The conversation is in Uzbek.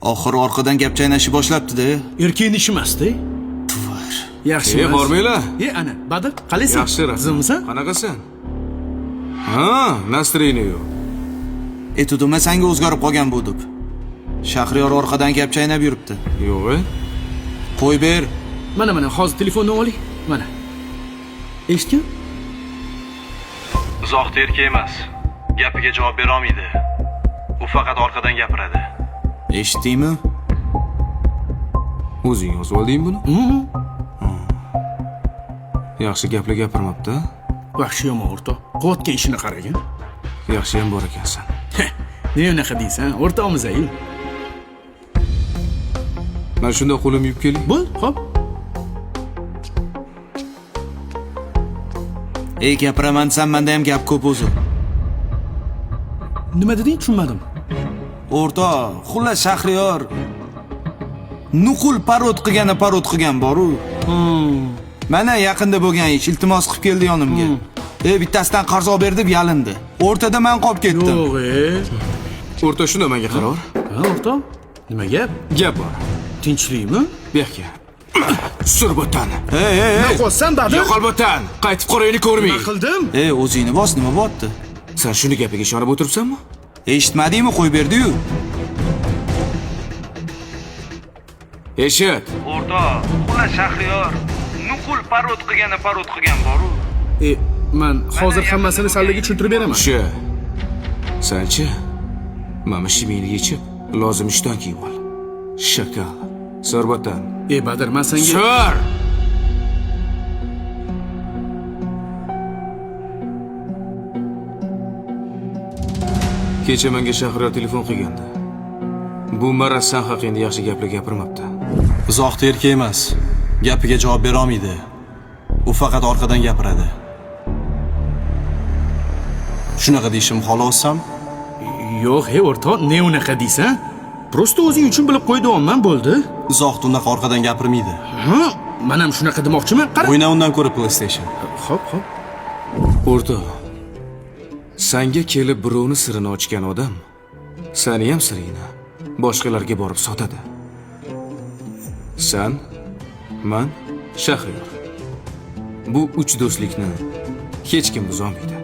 Oxiri orqadan gap chaynashni boshlabdi-da. Erkakning ishi emas-da. Tvar. Yaxshi. Bormaylar. Ana, Badr, qalaysan? Yaxshi, rahmat. Qizimisan? Qanaqasan? Ha, настроение yo'q. Etudima senga o'zgarib qolgan bu deb. Shahriyor orqadan gap chaynab yuribdi. Yo'q. Qo'y ber. Mana, hozir telefonni oling. Mana. Eshitgan? Uzoq erkak emas. Gapiga javob bera olmaydi. U faqat orqadan gapiradi. Eshitdingmi? O'zing yozib olding buni? Yaxshi gaplar gapirmabdi. Yaxshi yomon o'rtoq. Qilayotgan ishini qaragan. Yaxshi ham bor ekansan. Ne unaqa deysan? O'rtoqmiz-ay. Men shunda qo'lim yuvib keling. Bo'l, xo'p. Ey, gapiraman desam, menda ham gap ko'p o'zi. Nima deding? Tushunmadim. O'rtoq, xullas Shahriyor nuqul parod qilgan boru. Mana yaqinda bo'lgan ish, iltimos qilib keldi yonimga. Bittasidan qarz olib ber deb yalindi. O'rtada men qolib ketdim. Yo'q, O'rta shunda menga qaror. Ha, o'rtoq. Nima gap? Gap bor. Tinchlikmi? Bu yoqqa. Surbotan. Hey. Nima qilsan, Badr? Yo'qolbotan. Qaytib qorayni ko'rmay. Nima qildim? O'zingni bos, nima bo'pti? Sen shuni gapiga ishonib o'tiribsanmi? Eshitmadingmi? Qo'y berdi-yu. Eshit. O'rtoq, xullas Shahriyor nuqul parod qilgan boru. Men hozir hammasini sallaga tushuntirib beraman. O'sha. Sanchi? Mana shimingni yechib, lozim ishdan kiyib ol. Shakal. Surbotan. Badr, men senga Sur! Kecha menga Shahriyor telefon qilgandi. Bu maraz san haqingda yaxshi gaplar gapirmabdi. Uzoq erkak emas. Gapiga javob bera olmaydi. U faqat orqadan gapiradi. Shunaqa deyishim xolosam? Yo'q, o'rtoq, ne unaqa deysan? Prosta o'zing uchun bilib qo'ydim, bo'ldi. Uzoq unaqa orqadan gapirmaydi. Ha, men ham shunaqa demoqchiman. Qara. O'yna undan ko'ra PlayStation. Xo'p. O'rtoq, sanga kelib birovni sirini ochgan odam seni ham siringni boshqalarga borib sotadi. Sen, men, Shahriyor. Bu uch do'stlikni hech kim buzolmaydi.